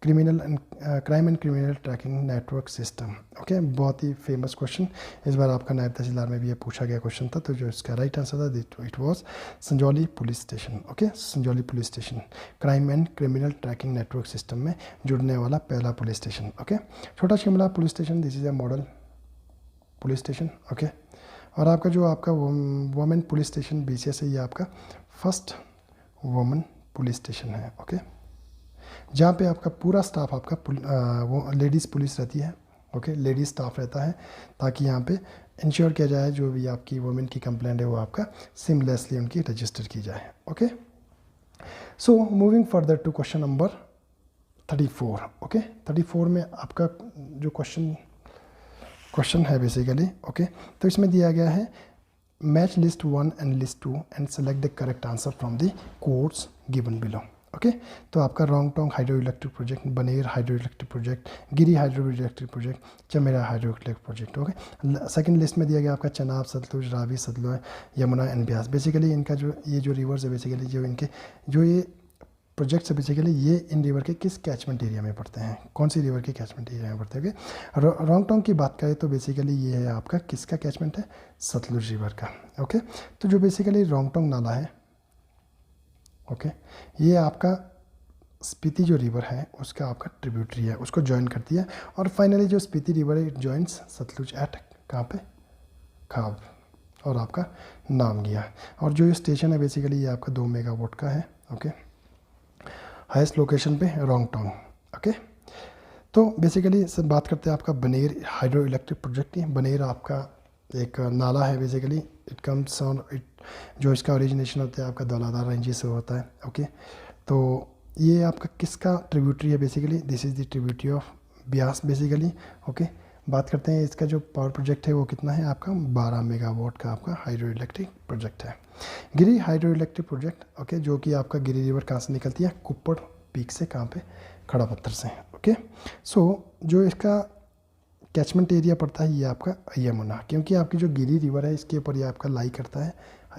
crime and criminal tracking network system? Okay, बहुत ही famous question. इस बार आपका नायब तहसीलदार में भी ये पूछा गया question था। तो जो इसका राइट आंसर था it was Sanjauli police station. Okay, Sanjauli police station crime and criminal tracking network system में जुड़ने वाला पहला पुलिस स्टेशन। ओके, छोटा Shimla police station, this is a model police station. Okay, और आपका जो आपका वुमेन पुलिस स्टेशन BCS है, ये आपका फर्स्ट वुमेन पुलिस स्टेशन है। ओके, जहाँ पे आपका पूरा स्टाफ आपका वो लेडीज़ पुलिस रहती है। ओके, लेडीज़ स्टाफ रहता है ताकि यहाँ पे इंश्योर किया जाए जो भी आपकी वुमेन की कंप्लेंट है वो आपका सिमलेसली उनकी रजिस्टर की जाए। Okay, so moving further to question number 34। Okay, 34 में आपका जो क्वेश्चन है बेसिकली, ओके, तो इसमें दिया गया है match list 1 and list 2 and select the correct answer from the codes given below. Okay, तो आपका Rongtong hydro electric project, Baner hydro electric project, Giri hydro electric project, Chamera hydro electric project. Okay, second list में दिया गया आपका चनाब, सतलुज, रावी, सतलुज, यमुना एंड ब्यास। बेसिकली इनका जो ये जो रिवर्स है बेसिकली जो इनके जो ये प्रोजेक्ट्स है बेसिकली ये इन रिवर के किस कैचमेंट एरिया में पड़ते हैं, कौन सी रिवर के कैचमेंट एरिया में पड़ते हैं। ओके, रोंगटोंग की बात करें तो बेसिकली ये है आपका किसका कैचमेंट है, सतलुज रिवर का। ओके, तो जो बेसिकली रोंगटोंग नाला है, ओके, ये आपका स्पीति जो रिवर है उसका आपका ट्रिब्यूटरी है, उसको ज्वाइन करती है। और फाइनली जो स्पीति रिवर है इट जॉइंट्स सतलुज एट कहाँ पे, खाब और आपका नामगिया। और जो ये स्टेशन है बेसिकली ये आपका 2 मेगावाट का है। ओके, हाईएस्ट लोकेशन पे रोंगटोंग। ओके, तो बेसिकली सब बात करते हैं आपका बनेर हाइड्रो इलेक्ट्रिक प्रोजेक्ट की। बनेर आपका एक नाला है basically, it comes on it, जो इसका ओरिजिनेशन होता है आपका दौलाधार रेंज से होता है। ओके, तो ये आपका किसका ट्रिब्यूटरी है basically, this is the tributary of Beas basically. Okay, बात करते हैं इसका जो पावर प्रोजेक्ट है वो कितना है आपका 12 मेगावाट का आपका हाइड्रो इलेक्ट्रिक प्रोजेक्ट है। गिरी हाइड्रो इलेक्ट्रिक प्रोजेक्ट, ओके, जो कि आपका गिरी रिवर कहाँ से निकलती है, कुप्पड़ पीक से, कहाँ पे, खड़ा पत्थर से। ओके, सो जो इसका कैचमेंट एरिया पड़ता है ये आपका यमुना, क्योंकि आपकी जो गिरी रिवर है इसके ऊपर ये आपका लाई करता है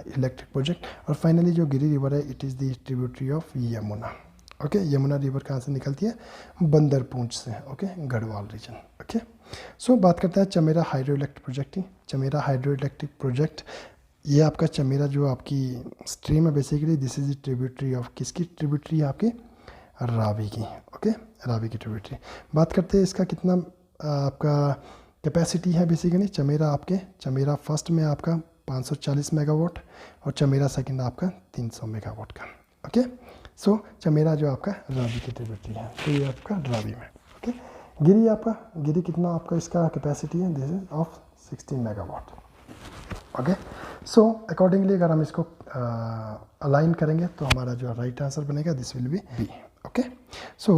इलेक्ट्रिक प्रोजेक्ट। और फाइनली जो गिरी रिवर है it is the tributary of Yamuna. Okay, Yamuna river कहाँ से निकलती है, बंदरपूंछ से। Okay, Garhwal region. Okay, so बात करते हैं चमेरा हाइड्रो इलेक्ट्रिक प्रोजेक्ट की। चमेरा हाइड्रो इलेक्ट्रिक प्रोजेक्ट ये आपका चमेरा जो आपकी स्ट्रीम है basically this is the tributary of किसकी ट्रिब्यूटरी है आपकी रावी की। ओके, रावी की ट्रिब्यूटरी। बात करते हैं इसका कितना आपका कैपेसिटी है बेसिकली। चमेरा फर्स्ट में आपका 540 मेगावाट और चमेरा सेकंड आपका 300 मेगावाट का। ओके, सो चमेरा जो आपका रावी की ट्रिब्यूटरी है तो ये आपका रावी में। ओके, गिरी कितना आपका इसका कैपेसिटी है, this is of 16 megawatt. Okay, so accordingly अगर हम इसको अलाइन करेंगे तो हमारा जो राइट आंसर बनेगा this will be B. Okay, so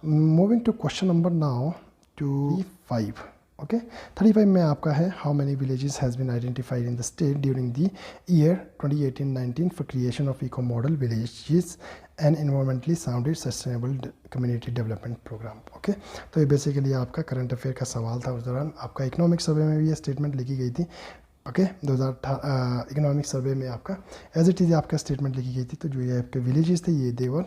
moving to question number now 35। Okay, 35 में आपका है how many villages has been identified in the state during the year 2018-19 for creation of eco model villages and environmentally sounded sustainable community development programme. Okay, तो ये basically आपका current affair का सवाल था। उस दौरान आपका इकोनॉमिक सर्वे में भी ये स्टेटमेंट लिखी गई थी। ओके, 2018 इकोनॉमिक सर्वे में आपका एज इट इज़ आपका स्टेटमेंट लिखी गई थी। तो जो ये आपके विलेजेस थे ये देवर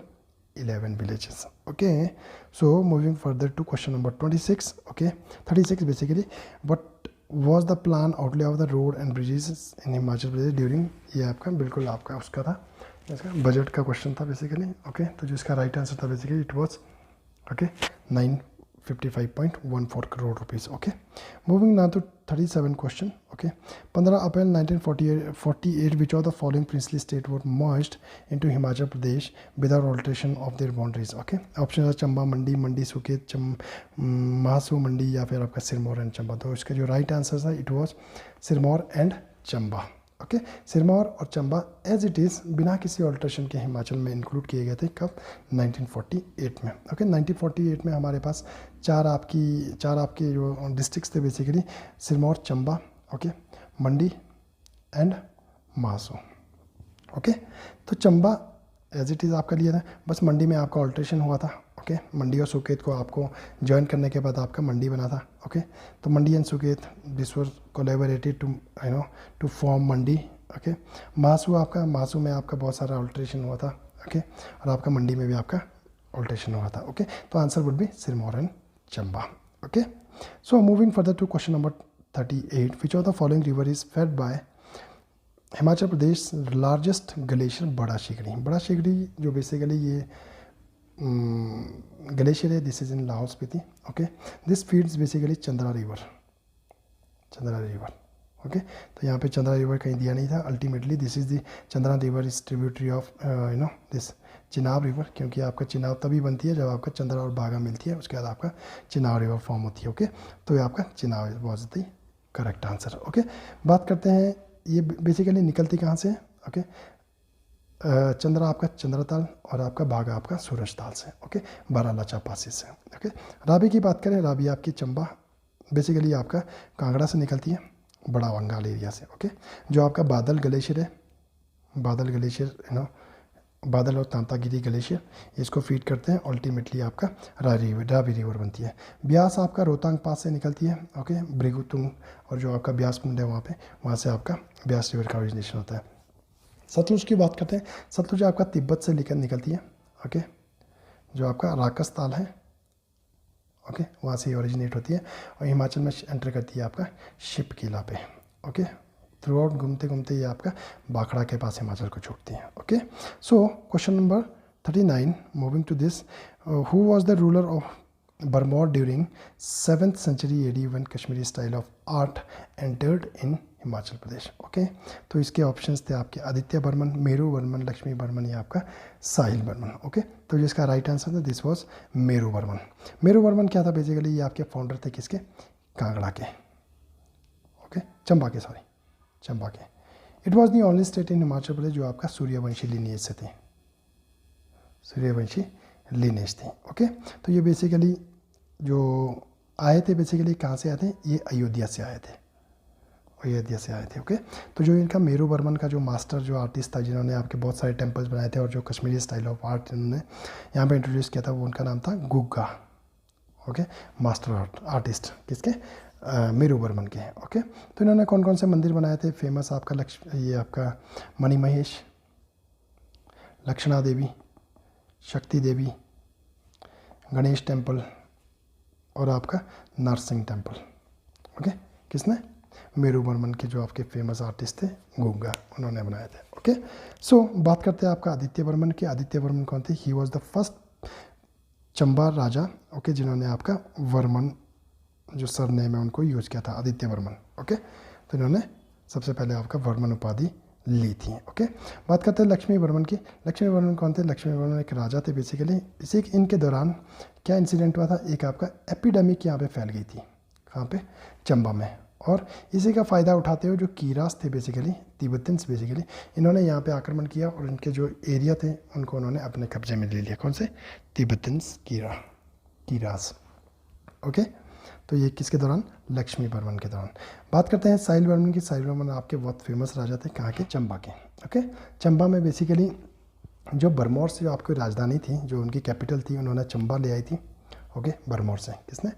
11 villages. Okay, so moving further to question number 26. Okay, 36 basically what was the plan outlay of the road and bridges in Himachal Pradesh during, ये आपका बिल्कुल आपका उसका था, इसका बजट का क्वेश्चन था बेसिकली। ओके, तो जो इसका राइट आंसर था basically it was okay 955.14 crore rupees. Okay, moving now to 37 question. Okay, 15 April 1948 which of the following princely state were merged into Himachal Pradesh without alteration of their boundaries. Okay, option है चंबा मंडी, मंडी सुकेत, महासू मंडी या फिर आपका Sirmaur and Chamba. तो इसका जो right answer था it was Sirmaur and Chamba. Okay, Sirmaur और Chamba as it is बिना किसी ऑल्ट्रेशन के हिमाचल में इंक्लूड किए गए थे। कब, 1948 में। ओके, 1948 में हमारे पास चार आपकी जो डिस्ट्रिक्ट्स थे basically Sirmaur, Chamba, okay, Mandi and Mahasu. Okay, तो चंबा एज इट इज़ आपका लिया था, बस मंडी में आपका ऑल्ट्रेशन हुआ था। ओके, मंडी और सुकेत को आपको ज्वाइन करने के बाद आपका मंडी बना था। ओके, तो Mandi and Suket this were collaborated to form Mandi. Okay, Mahasu में आपका बहुत सारा ऑल्ट्रेशन हुआ था। ओके, और आपका मंडी में भी आपका ऑल्ट्रेशन हुआ था। ओके, तो answer would be Sirmaur and Chamba. Okay, so moving further to question number 38 which of the following river is fed by Himachal Pradesh largest glacier Bara Shigri जो बेसिकली ये ग्लेशियर है, this is in Lahaul Spiti. Okay, this feeds basically Chandra river. Okay, तो यहाँ पे Chandra river कहीं दिया नहीं था। Ultimately this is the Chandra river is tributary of this Chenab river, क्योंकि आपका चिनाब तभी बनती है जब आपका चंद्रा और बागा मिलती है, उसके बाद आपका चिनाब रिवर फॉर्म होती है। ओके, तो ये आपका Chenab was the correct answer. Okay, बात करते हैं ये बेसिकली निकलती कहाँ से है। ओके, चंद्रा आपका चंद्रताल और आपका भागा आपका सूरज ताल से। ओके, बारालाचा पासिस से। ओके, रावी की बात करें, रावी आपकी चंबा बेसिकली आपका कांगड़ा से निकलती है, बड़ा बंगाल एरिया से। ओके, जो आपका बादल ग्लेशियर है, बादल ग्लेशियर बादल और तांतागिरी ग्लेशियर इसको फीड करते हैं, अल्टीमेटली आपका रावी रिवर बनती है। ब्यास आपका रोहतांग पास से निकलती है। ओके, भृगुतुंग और जो आपका ब्यास कुंड है वहाँ से आपका ब्यास रिवर का ओरिजिनेशन होता है। सतलुज की बात करते हैं, सतलुज आपका तिब्बत से निकलती है। ओके, जो आपका राकस ताल है, ओके, वहाँ से ओरिजिनेट होती है और हिमाचल में एंटर करती है आपका शिप किला पे। ओके, थ्रू आउट घूमते घूमते ये आपका बाखड़ा के पास हिमाचल को छोड़ती हैं। Okay, so question number 39, moving to this, who was the ruler of Bharmour during 7th century AD when Kashmiri style of art entered in Himachal Pradesh. Okay, तो इसके ऑप्शंस थे आपके आदित्य बर्मन, मेरू बर्मन, लक्ष्मी बर्मन या आपका साहिल बर्मन। ओके, तो जिसका राइट आंसर था दिस वाज मेरू बर्मन। मेरू बर्मन क्या था बेसिकली, ये आपके फाउंडर थे किसके, कांगड़ा के। ओके, चंबा के, सॉरी चंबा के। It was the only state in Himachal Pradesh जो आपका सूर्यवंशी लीनेज से थे, सूर्यवंशी लीनेज थे। ओके, तो ये बेसिकली जो आए थे बेसिकली कहाँ से आए थे, ये अयोध्या से आए थे, अयोध्या से आए थे। ओके, तो जो इनका मेरू बर्मन का जो मास्टर जो आर्टिस्ट था जिन्होंने आपके बहुत सारे टेम्पल्स बनाए थे और जो कश्मीरी स्टाइल ऑफ आर्ट इन्होंने यहाँ पे इंट्रोड्यूस किया था, वो उनका नाम था गुग्गा। ओके, मास्टर आर्टिस्ट किसके, मेरू बर्मन के। ओके, तो इन्होंने कौन कौन से मंदिर बनाए थे फेमस आपका ये आपका मणि महेश, लक्षणा देवी, शक्ति देवी, गणेश टेम्पल और आपका नरसिंह टेम्पल। ओके, किसने, मेरू बर्मन के जो आपके फेमस आर्टिस्ट थे गुग्गा, उन्होंने बनाए थे। ओके, सो बात करते हैं आपका आदित्य बर्मन के। आदित्य बर्मन कौन थे, he was the first Chamba Raja. Okay, जिन्होंने आपका वर्मन जो सर नेम है उनको यूज़ किया था, आदित्य वर्मन। ओके, तो इन्होंने सबसे पहले आपका वर्मन उपाधि ली थी। ओके, बात करते हैं लक्ष्मी वर्मन की। लक्ष्मी वर्मन कौन थे, लक्ष्मी वर्मन एक राजा थे बेसिकली। इसी इनके दौरान क्या इंसिडेंट हुआ था, एक आपका एपिडेमिक यहाँ पे फैल गई थी, कहाँ पे, चंबा में। और इसी का फ़ायदा उठाते हुए जो कीरास थे बेसिकली, तिब्बतन्स बेसिकली, इन्होंने यहाँ पे आक्रमण किया और इनके जो एरिया थे उनको उन्होंने अपने कब्जे में ले लिया। कौन से, तिब्बतन्स कीरास। ओके, तो ये किसके दौरान, लक्ष्मी बर्मन के दौरान। बात करते हैं साहिल बर्मन की। साहिल बर्मन आपके बहुत फेमस राजा थे, कहाँ के, चंबा के। ओके, चंबा में बेसिकली जो बरमौर से जो आपकी राजधानी थी, जो उनकी कैपिटल थी, उन्होंने चंबा ले आई थी। ओके, बरमौर से किसने,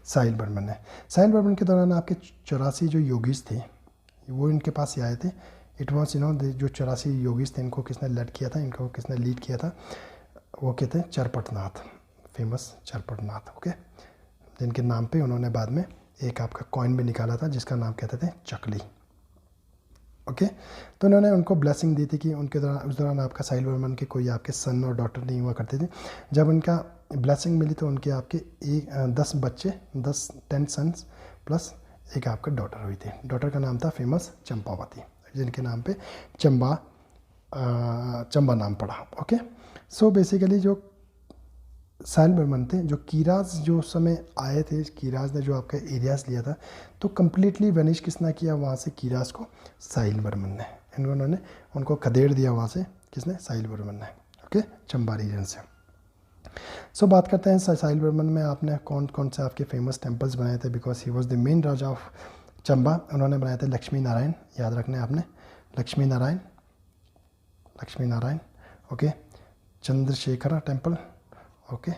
साहिल बर्मन ने। साहिल बर्मन के दौरान आपके 84 जो योगीज थे वो इनके पास ही आए थे। इट वॉज जो 84 योगीज थे इनको किसने लीड किया था, इनको किसने लीड किया था, वो क्या थे, चरपटनाथ, फेमस चरपटनाथ। ओके, जिनके नाम पे उन्होंने बाद में एक आपका कॉइन भी निकाला था जिसका नाम कहते थे चकली। ओके, तो उन्होंने उनको ब्लेसिंग दी थी कि उनके दौरान, उस दौरान आपका साहिल बर्मन के कोई आपके सन और डॉटर नहीं हुआ करते थे। जब उनका ब्लेसिंग मिली तो उनके आपके 10 बच्चे, 10 सन्स प्लस एक आपका डॉटर हुई थी। डॉटर का नाम था फेमस चंपावती, जिनके नाम पे चंबा नाम पड़ा। ओके, सो बेसिकली जो साहिल बर्मन थे, जो कीराज जो समय आए थे, कीराज ने जो आपका एरियाज लिया था, तो कम्प्लीटली वेनिश किसने किया वहाँ से, कीराज को साहिल बर्मन ने। इन्होंने उनको खदेड़ दिया वहाँ से, किसने, साहिल बर्मन ने। ओके, चंबा रीजन से। सो बात करते हैं साहिल बर्मन में आपने कौन कौन से आपके फेमस टेम्पल्स बनाए थे, because he was the main Raja of Chamba. उन्होंने बनाए थे लक्ष्मी नारायण, याद रखने आपने, Lakshmi Narayan. Okay, Chandrashekhar temple. Okay,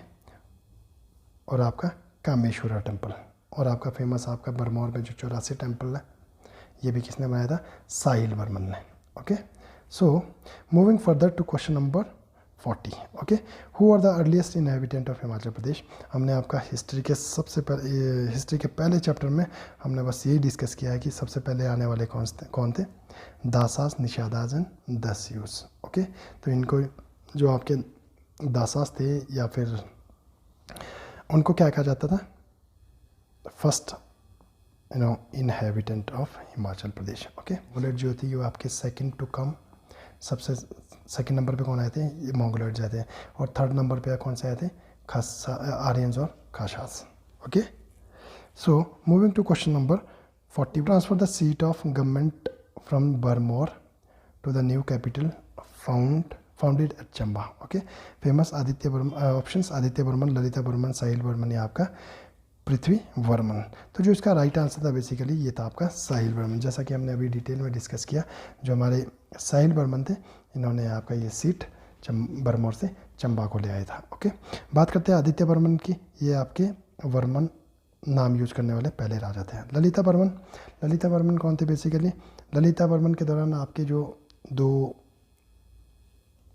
और आपका कामेश्वरा टेम्पल, और आपका फेमस आपका बरमौर में जो 84 टेम्पल है ये भी किसने बनाया था, साहिल बर्मन ने। Okay, so moving further to question number 40। Okay, who are the earliest inhabitant of Himachal Pradesh. हमने आपका हिस्ट्री के पहले चैप्टर में हमने बस यही डिस्कस किया है कि सबसे पहले आने वाले कौन थे, दासास, निषादास एंड दस्यूस। ओके, तो इनको जो आपके दासास थे या फिर उनको क्या कहा जाता था, first inhabitant of Himachal Pradesh. Okay, Mongoloid जो थी वो आपके सेकंड टू कम, सबसे सेकंड नंबर पे कौन आए थे, ये मोंगोलॉइड्स आए थे, और थर्ड नंबर पे कौन से आए थे, आर्यंस और Khasas. Okay, so moving to question number 40 transfer the seat of government from Bharmour to the new capital founded at Chamba. Okay, famous Aditya Varman, options Aditya Varman, Lalita Varman, Sahil Varman या आपका पृथ्वी वर्मन। तो जो इसका राइट आंसर था बेसिकली ये था आपका साहिल वर्मन। जैसा कि हमने अभी डिटेल में डिस्कस किया, जो हमारे साहिल वर्मन थे इन्होंने आपका ये सीट बरमोर से चंबा को ले आया था। ओके, बात करते हैं आदित्य वर्मन की। ये आपके वर्मन नाम यूज करने वाले पहले राजा थे। ललिता वर्मन कौन थे बेसिकली? ललिता वर्मन के दौरान आपके जो 2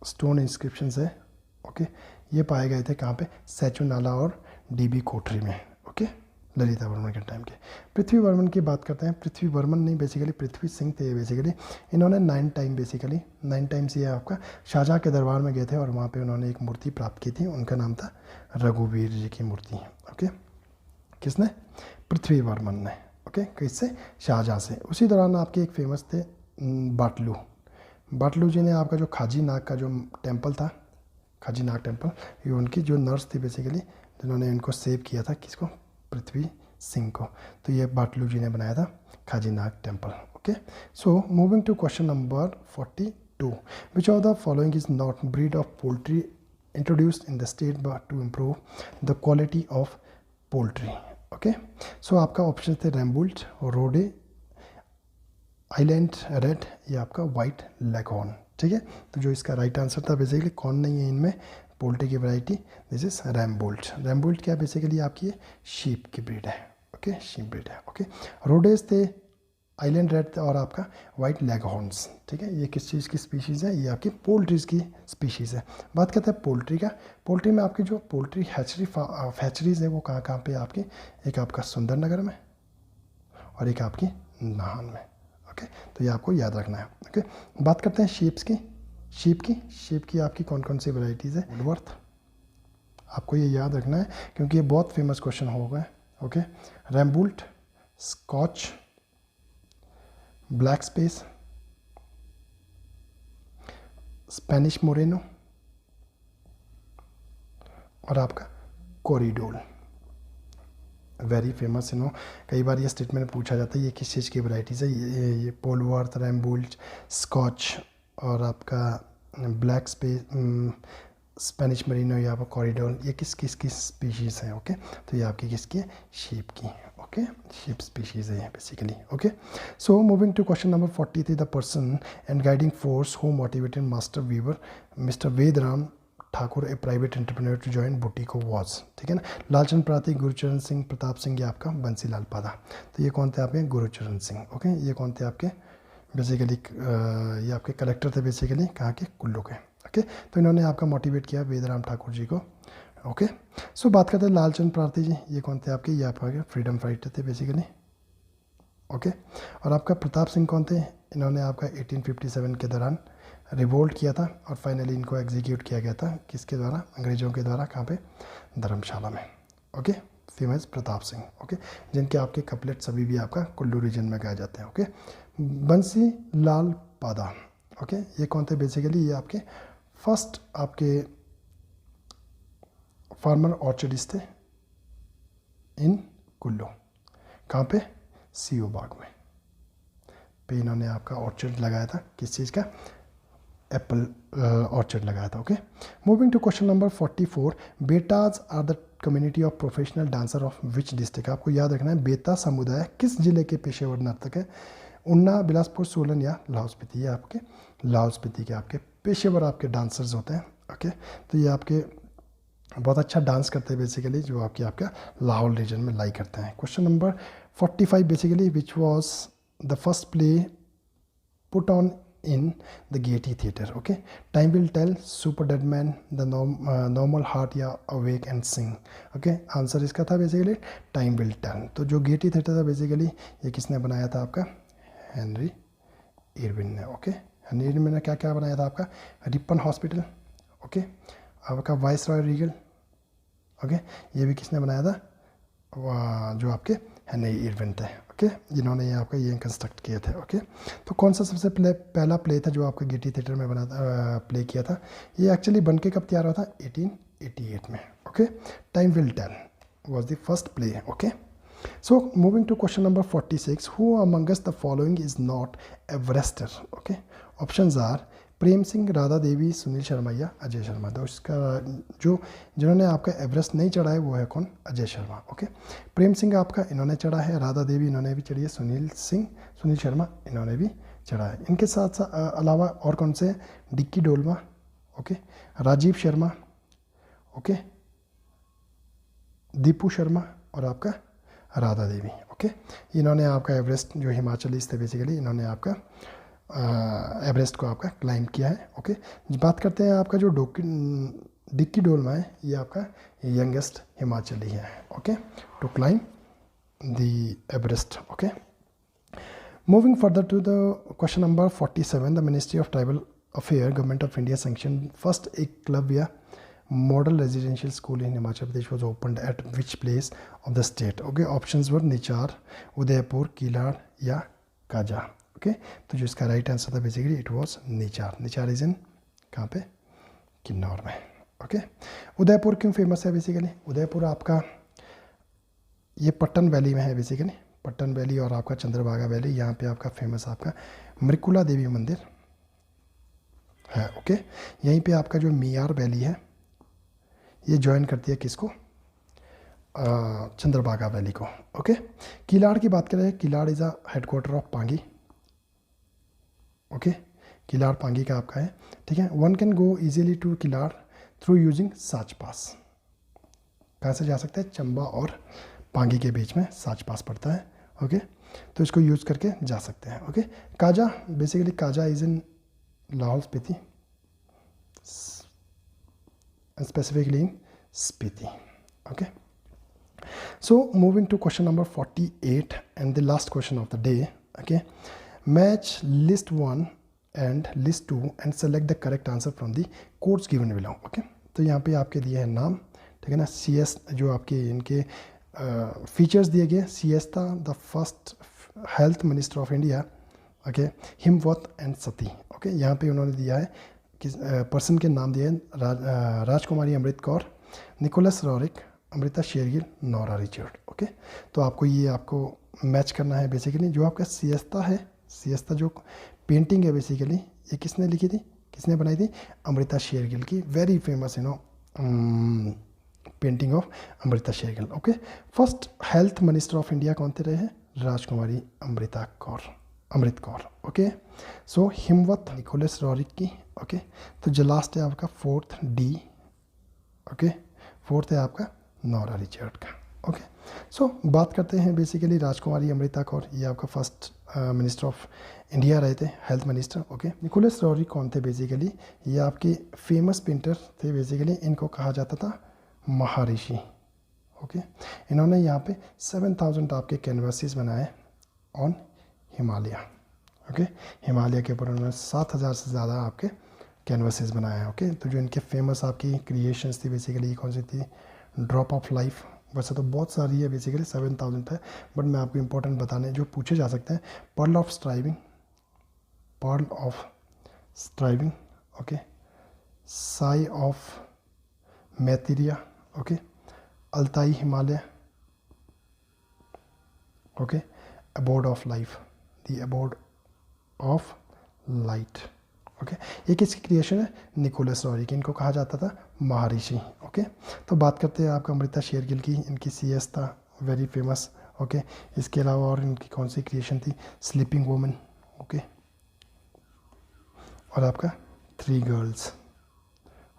स्टोन इंस्क्रिप्शंस है, ओके, ये पाए गए थे कहाँ पे? सैचू नाला और डीबी कोठरी में। ओके, ललिता वर्मन के टाइम के। पृथ्वी वर्मन की बात करते हैं। पृथ्वी वर्मन नहीं, बेसिकली पृथ्वी सिंह थे बेसिकली। इन्होंने 9 टाइम्स ये आपका शाहजहाँ के दरबार में गए थे और वहाँ पे उन्होंने एक मूर्ति प्राप्त की थी, उनका नाम था रघुवीर जी की मूर्ति। ओके, किसने? पृथ्वी वर्मन ने। ओके, किससे? शाहजहाँ से। उसी दौरान आपके एक फेमस थे बाटलू जी ने आपका जो खाजी नाग का जो टेम्पल था, खाजी नाग टेम्पल, ये उनकी जो नर्स थी बेसिकली, जिन्होंने इनको सेव किया था, किसको? पृथ्वी सिंह को। तो ये बाटलू जी ने बनाया था Khaji Nag temple. Okay, so moving to question number 42, which of the following is not breed of poultry introduced in the state to improve the quality of poultry? Okay, so आपका ऑप्शन थे रैम्बुल्ट, रोडे, आइलैंड रेड या आपका white leghorn. ठीक है, तो जो इसका राइट आंसर था बेसिकली कौन नहीं है इनमें पोल्ट्री की variety? This is rambouillet. Rambouillet क्या बेसिकली आपकी शीप की ब्रीड है। ओके, शीप ब्रीड है। ओके, रोडेस थे, आइलैंड रेड और आपका वाइट लेगहॉर्न्स। ठीक है, ये किस चीज़ की स्पीशीज़ है? ये आपकी पोल्ट्रीज़ की स्पीशीज़ है। बात करते हैं पोल्ट्री का। पोल्ट्री में आपकी जो पोल्ट्री हैचरीज़ है वो कहाँ कहाँ पे आपकी? एक आपका सुंदरनगर में और एक आपकी नाहन में। ओके, तो ये आपको याद रखना है। ओके, बात करते हैं शीप की आपकी कौन कौन सी वैरायटीज़ है? वुडवर्थ, आपको ये याद रखना है क्योंकि ये बहुत फेमस क्वेश्चन हो गए। Okay, rambouillet, Scotch, black space, Spanish merino और आपका कोरिडोल। वेरी फेमस कई बार ये स्टेटमेंट पूछा जाता है ये किस चीज़ की वैरायटीज़ है? ये पोलवर्थ, रैम्बुल्ट, स्कॉच और आपका ब्लैक स्पेस, स्पेनिश मरीनो या आपका कॉरिडोर, ये किस स्पीशीज़ हैं? ओके, तो ये आपकी किसकी है? शीप की। ओके, शीप स्पीशीज़ है basically. Okay, so moving to question number 43, the person and guiding force who motivated master weaver mister Vedram Thakur a private entrepreneur to join Bhuttico was. ठीक है ना? लालचंद प्राती, गुरुचरण सिंह, प्रताप सिंह या आपका बंसीलाल पादा। तो ये कौन थे आपके? गुरुचरण सिंह। ओके, ये कौन थे आपके? बेसिकली ये आपके कलेक्टर थे बेसिकली, कहाँ के? कुल्लू के। ओके, तो इन्होंने आपका मोटिवेट किया वेदराम ठाकुर जी को। ओके, सो बात करते हैं लालचंद प्राती जी, ये कौन थे आपके? ये आपके फ्रीडम फाइटर थे बेसिकली। ओके, और आपका प्रताप सिंह कौन थे? इन्होंने आपका 1857 के दौरान रिवोल्ट किया था और फाइनली इनको एग्जीक्यूट किया गया था, किसके द्वारा? अंग्रेज़ों के द्वारा। कहाँ पे? धर्मशाला में। Okay, famous Pratap Singh. Okay, जिनके आपके कपलेट्स अभी भी आपका कुल्लू रीजन में गाए जाते हैं। ओके, बंसी लाल पादा। ओके, ये कौन थे बेसिकली? ये आपके फर्स्ट आपके फार्मर ऑर्चर्डिस्ट थे इन कुल्लू। कहाँ पे? सीओ बाग में पे इन्होंने आपका ऑर्चर्ड लगाया था, किस चीज़ का? एप्पल ऑर्चर्ड लगाया था। Okay, moving to question number 44, बेटाज are the community of professional dancer of which district? आपको याद रखना है बेता समुदाय किस जिले के पेशेवर नर्तक है? उन्ना, बिलासपुर, सोलन या लाहौल स्पीति? ये आपके लाहौल स्पीति के आपके पेशेवर आपके डांसर्स होते हैं। ओके, तो ये आपके बहुत अच्छा डांस करते हैं बेसिकली, जो आपका लाहौल रीजन में लाई करते हैं। Question number 45 basically, which was the first play put on in the Gaiety Theatre? Okay, time will tell, Super Dead Man, the normal heart या awake and sing? Okay, answer इसका था basically time will tell. तो जो Getty theatre था basically ये किसने बनाया था? आपका हेनरी इरविन ने। ओके, हेनरी इरविन ने क्या क्या बनाया था? आपका रिपन हॉस्पिटल। ओके, आपका वाइस रॉय रीगल। ओके, ये भी किसने बनाया था? जो आपके हेनरी इरविन थे। ओके, जिन्होंने ये आपका ये कंस्ट्रक्ट किए थे। ओके, तो कौन सा सबसे पहला प्ले था जो आपका गेटी थिएटर में बना प्ले किया था? ये एक्चुअली बन के कब तैयार हुआ था? 1888 में। Okay, time will tell was the first play. Okay, So moving to question number 46, who amongst the following is not Everester? Okay, options are Prem Singh, Radha Devi, Sunil Sharma या अजय शर्मा। तो इसका जो जिन्होंने आपका एवरेस्ट नहीं चढ़ा है वो है कौन? अजय शर्मा। ओके, प्रेम सिंह आपका इन्होंने चढ़ा है, राधा देवी इन्होंने भी चढ़ी है, सुनील शर्मा इन्होंने भी चढ़ा है। इनके साथ साथ अलावा और कौन से? Dicky Dolma, okay, Rajiv Sharma, okay, Deepu Sharma और आपका राधा देवी। ओके, इन्होंने आपका एवरेस्ट जो हिमाचलीज थे बेसिकली, इन्होंने आपका एवरेस्ट को आपका क्लाइंब किया है। ओके, बात करते हैं आपका जो डिक्की डोलमा है, ये आपका यंगेस्ट हिमाचली है, okay, to climb the Everest. Okay, moving further to the question number 47, the ministry of tribal affair government of India sanction first Eklavya model residential school in Himachal Pradesh was opened at which place of the state? Okay, options were Nichar, Udaipur, Kilar या Kaza. Okay, तो जो इसका right answer था basically it was Nichar. Nichar is in कहाँ पे? किन्नौर में। Okay, Udaipur क्यों famous है बेसिकली? उदयपुर आपका ये पट्टन वैली में है बेसिकली, पट्टन वैली और आपका चंद्रभागा वैली, यहाँ पे आपका फेमस आपका मृकुला देवी मंदिर है। ओके, यहीं पे आपका जो मियार वैली है ये ज्वाइन करती है किसको? चंद्रभागा वैली को। ओके, किलाड़ की बात करें, Kilar is a headquarter of Pangi. Okay, Kilar Pangi का आपका है, ठीक है। One can go easily to Kilar through using Sach pass. कहाँ से जा सकते हैं? चंबा और पांगी के बीच में साच पास पड़ता है। ओके, तो इसको यूज़ करके जा सकते हैं। Okay, Kaza basically Kaza is in Lahaul Spiti, specifically in Spiti. Okay, so moving to question number 48 and the last question of the day. Okay, match list 1 and list 2 and select the correct answer from the quotes given below. Okay, तो यहाँ पे आपके दिए हैं नाम, ठीक है ना। CS जो आपके इनके फीचर्स दिए गए, CS था the first health minister of India, okay, Himvat and Sati. Okay, यहाँ पे उन्होंने दिया है किस पर्सन के नाम दिए हैं, Rajkumari Amrit Kaur, Nicholas Roerich, Amrita Shergil, Nora Richard. Okay, तो आपको ये आपको मैच करना है बेसिकली। जो आपका सियस्ता है, सियस्ता जो पेंटिंग है बेसिकली ये किसने लिखी थी, किसने बनाई थी? अमृता शेरगिल की very famous painting of Amrita Shergil. Okay, first health minister of India कौन थे रहे हैं? Rajkumari Amrit Kaur. Okay, so Himavat Nicholas Roerich की। ओके, तो जो लास्ट है आपका फोर्थ डी। ओके, फोर्थ है आपका नोरा रिचर्ड का। ओके, सो बात करते हैं बेसिकली राजकुमारी अमृता कौर, ये आपका फर्स्ट मिनिस्टर ऑफ इंडिया रहे थे, health minister. Okay, Nicholas Roerich कौन थे बेसिकली? ये आपके फेमस पेंटर थे बेसिकली, इनको कहा जाता था महर्षि। ओके, इन्होंने यहाँ पे 7000 आपके कैनवासेस बनाए ऑन हिमालय। ओके, हिमालय के ऊपर उन्होंने 7000 से ज़्यादा आपके कैनवासेस बनाए हैं। ओके, तो जो इनके फेमस आपकी क्रिएशंस थी बेसिकली कौन सी थी? ड्रॉप ऑफ लाइफ, वैसे तो बहुत सारी है बेसिकली 7000 है, बट मैं आपको इंपॉर्टेंट बताने जो पूछे जा सकते हैं। Pearl of striving, okay, Sai of Maitreya, okay, Altai Himalaya, okay, abode of life, the abode of light. Okay, ये किसकी क्रिएशन है? निकोलस रॉरिक, इनको कहा जाता था महर्षि। ओके, तो बात करते हैं आपका अमृता शेरगिल की, इनकी CS था वेरी फेमस। ओके, इसके अलावा और इनकी कौन सी क्रिएशन थी? Sleeping woman. ओके, और आपका 3 गर्ल्स।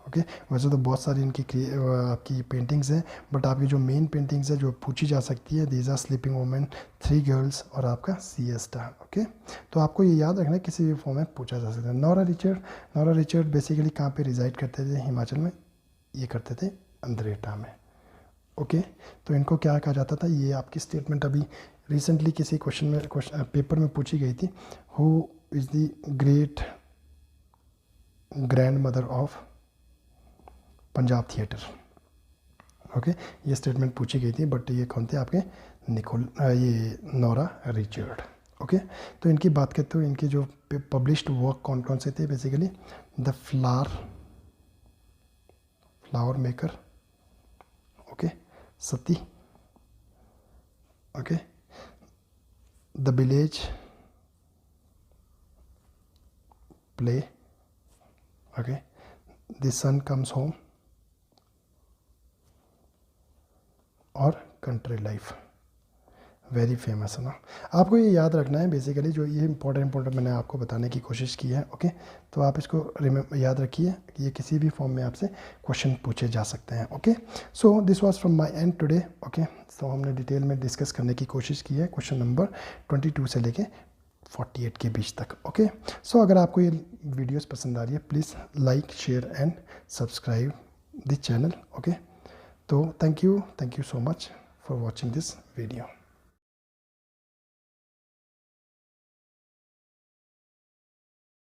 ओके, वैसे तो बहुत सारी इनकी आपकी पेंटिंग्स हैं, बट आपकी जो मेन पेंटिंग्स है जो पूछी जा सकती है, these are sleeping women, 3 girls और आपका CS था। ओके, तो आपको ये याद रखना है, किसी भी फॉर्म में पूछा जा सकता है। नोरा रिचर्ड बेसिकली कहाँ पे रिजाइड करते थे? हिमाचल में, ये करते थे अंद्रेटा में। ओके, तो इनको क्या कहा जाता था? ये आपकी स्टेटमेंट अभी रिसेंटली किसी पेपर में पूछी गई थी, who is the great grand mother of Punjab theatre. Okay, ये स्टेटमेंट पूछी गई थी, बट ये कौन थे आपके? ये नोरा रिचर्ड। ओके, तो इनकी बात करते हुए इनके जो पब्लिश्ड वर्क कौन कौन से थे basically? The flower maker, okay, Sati, okay, the village play, okay, the sun comes home, और कंट्री लाइफ, वेरी फेमस है ना। आपको ये याद रखना है बेसिकली, जो ये इंपॉर्टेंट मैंने आपको बताने की कोशिश की है। ओके, तो आप इसको याद रखिए कि ये किसी भी फॉर्म में आपसे क्वेश्चन पूछे जा सकते हैं। Okay, so this was from my end today. Okay, so हमने डिटेल में डिस्कस करने की कोशिश की है क्वेश्चन नंबर 22 से लेके 48 के बीच तक। ओके, सो अगर आपको ये वीडियोस पसंद आ रही है, please like, share and subscribe the channel. Okay, तो thank you so much for watching this video.